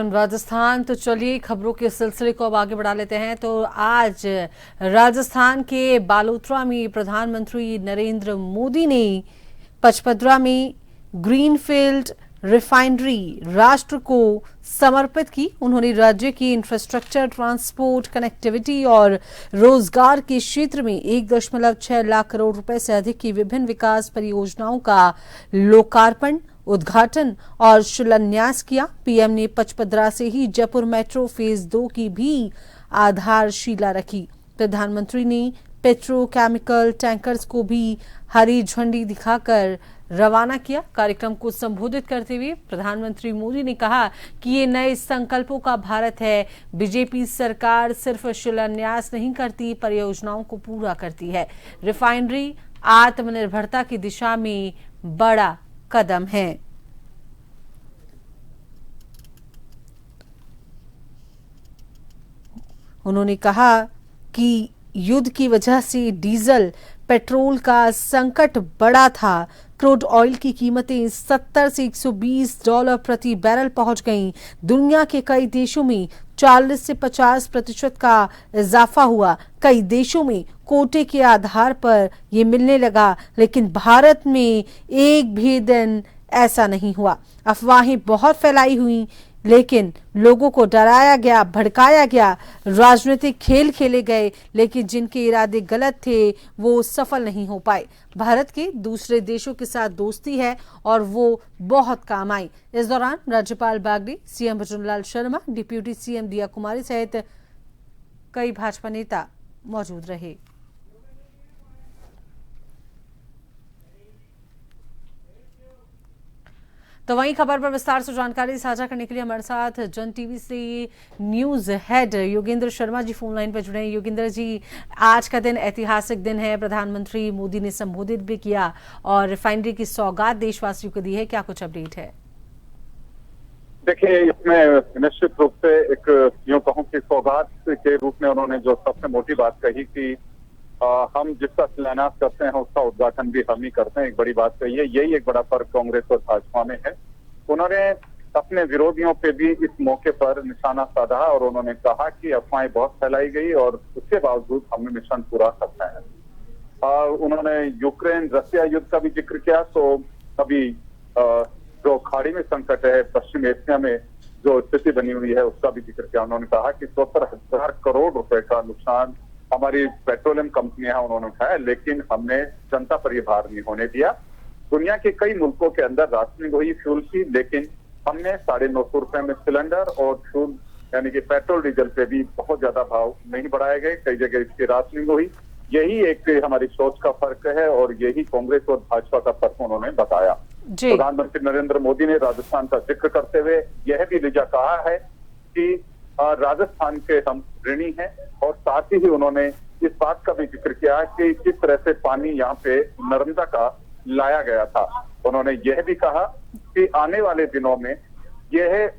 राजस्थान। तो चलिए खबरों के सिलसिले को अब आगे बढ़ा लेते हैं। तो आज राजस्थान के बालोतरा में प्रधानमंत्री नरेंद्र मोदी ने पचपदरा में ग्रीनफील्ड रिफाइनरी राष्ट्र को समर्पित की। उन्होंने राज्य की इंफ्रास्ट्रक्चर, ट्रांसपोर्ट, कनेक्टिविटी और रोजगार के क्षेत्र में 1.6 लाख करोड़ रुपए से अधिक की विभिन्न विकास परियोजनाओं का लोकार्पण, उद्घाटन और शिलान्यास किया। पीएम ने पचपदरा से ही जयपुर मेट्रो फेज 2 की भी आधारशिला रखी। प्रधानमंत्री ने पेट्रोकेमिकल टैंकर्स को भी हरी झंडी दिखाकर रवाना किया। कार्यक्रम को संबोधित करते हुए प्रधानमंत्री मोदी ने कहा कि ये नए संकल्पों का भारत है। बीजेपी सरकार सिर्फ शिलान्यास नहीं करती, परियोजनाओं को पूरा करती है। रिफाइनरी आत्मनिर्भरता की दिशा में बड़ा कदम है। उन्होंने कहा कि युद्ध की वजह से डीजल, पेट्रोल का संकट बढ़ा था। क्रूड ऑयल की कीमतें 70 से $120 प्रति बैरल पहुंच गईं। दुनिया के कई देशों में 40 से 50% का इजाफा हुआ। कई देशों में कोटे के आधार पर ये मिलने लगा, लेकिन भारत में एक भी दिन ऐसा नहीं हुआ। अफवाहें बहुत फैलाई हुई, लेकिन लोगों को डराया गया, भड़काया गया, राजनीतिक खेल खेले गए, लेकिन जिनके इरादे गलत थे वो सफल नहीं हो पाए। भारत के दूसरे देशों के साथ दोस्ती है और वो बहुत काम आई। इस दौरान राज्यपाल Bagde, CM Bhajanlal Sharma, deputy CM Diya Kumari सहित कई भाजपा नेता मौजूद रहे। तो वहीं खबर पर विस्तार से जानकारी साझा करने के लिए हमारे साथ जन टीवी से news head Yogendra Sharma ji phone line पर जुड़े हैं। योगेंद्र जी, आज का दिन ऐतिहासिक दिन है। प्रधानमंत्री मोदी ने संबोधित भी किया और रिफाइनरी की सौगात देशवासियों को दी है। क्या कुछ अपडेट है? देखिए, इसमें निश्चित रूप से एक यूं कहूं कि सौगात के रूप में उन्होंने जो सबसे मोटी बात कही कि हम जिसका शिलान्यास करते हैं उसका उद्घाटन भी हम ही करते हैं, एक बड़ी बात कही है। यही एक बड़ा फर्क कांग्रेस और भाजपा में है। उन्होंने अपने विरोधियों पे भी इस मौके पर निशाना साधा और उन्होंने कहा कि अफवाहें बहुत फैलाई गई और उसके बावजूद हमने मिशन पूरा करना है। उन्होंने यूक्रेन रशिया युद्ध का भी जिक्र किया। तो अभी जो खाड़ी में संकट है, पश्चिम एशिया में जो स्थिति बनी हुई है, उसका भी जिक्र किया। उन्होंने कहा कि 70,000 करोड़ रुपए का नुकसान हमारी पेट्रोलियम कंपनियां उन्होंने उठाया, लेकिन हमने जनता पर यह भार नहीं होने दिया। दुनिया के कई मुल्कों के अंदर राशनिंग हुई फ्यूल की, लेकिन हमने 950 रुपए में सिलेंडर और फ्यूल यानी कि पेट्रोल डीजल पे भी बहुत ज्यादा भाव नहीं बढ़ाए गए। कई जगह इसकी राशनिंग हुई। यही एक हमारी सोच का फर्क है और यही कांग्रेस और भाजपा का फर्क उन्होंने बताया। प्रधानमंत्री नरेंद्र मोदी ने राजस्थान का जिक्र करते हुए यह भी लिजा कहा है कि राजस्थान के हम ऋणी हैं और साथ ही उन्होंने इस बात का भी जिक्र किया कि किस तरह से पानी यहाँ पे नर्मदा का लाया गया था। उन्होंने यह भी कहा कि आने वाले दिनों में यह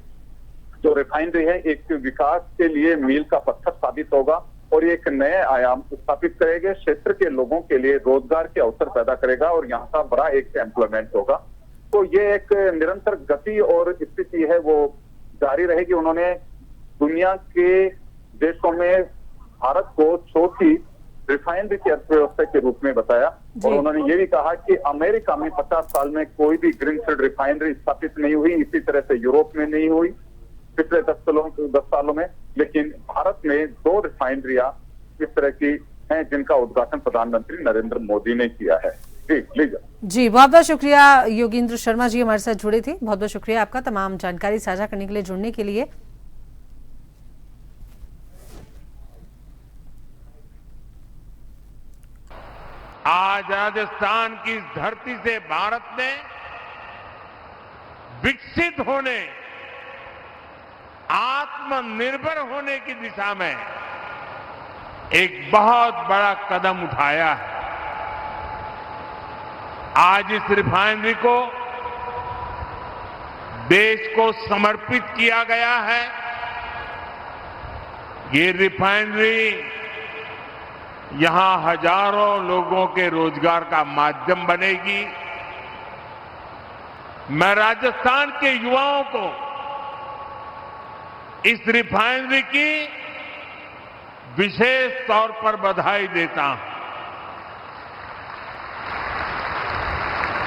जो रिफाइनरी है एक विकास के लिए मील का पत्थर साबित होगा और एक नए आयाम स्थापित करेगा, क्षेत्र के लोगों के लिए रोजगार के अवसर पैदा करेगा और यहाँ का बड़ा एक एम्प्लॉयमेंट होगा। तो ये एक निरंतर गति और स्थिति है वो जारी रहेगी। उन्होंने दुनिया के देशों में भारत को चौथी रिफाइनरी की अर्थव्यवस्था के रूप में बताया और उन्होंने ये भी कहा कि अमेरिका में 50 साल में कोई भी ग्रीनफील्ड रिफाइनरी स्थापित नहीं हुई, इसी तरह से यूरोप में नहीं हुई पिछले 10 सालों में, लेकिन भारत में 2 रिफाइनरियां इस तरह की हैं जिनका उद्घाटन प्रधानमंत्री नरेंद्र मोदी ने किया है। जी लीजिए। जी, बहुत बहुत शुक्रिया योगेंद्र शर्मा जी हमारे साथ जुड़े थे। बहुत बहुत शुक्रिया आपका तमाम जानकारी साझा करने के लिए, जुड़ने के लिए। आज राजस्थान की धरती से भारत ने विकसित होने, आत्मनिर्भर होने की दिशा में एक बहुत बड़ा कदम उठाया है। आज इस रिफाइनरी को देश को समर्पित किया गया है। ये रिफाइनरी यहां हजारों लोगों के रोजगार का माध्यम बनेगी। मैं राजस्थान के युवाओं को इस रिफाइनरी की विशेष तौर पर बधाई देता हूं।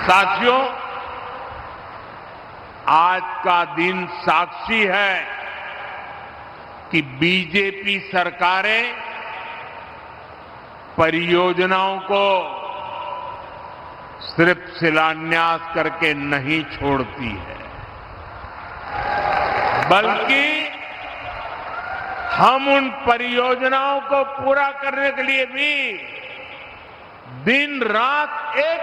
साथियों, आज का दिन साक्षी है कि बीजेपी सरकारें परियोजनाओं को सिर्फ शिलान्यास करके नहीं छोड़ती है, बल्कि हम उन परियोजनाओं को पूरा करने के लिए भी दिन रात एक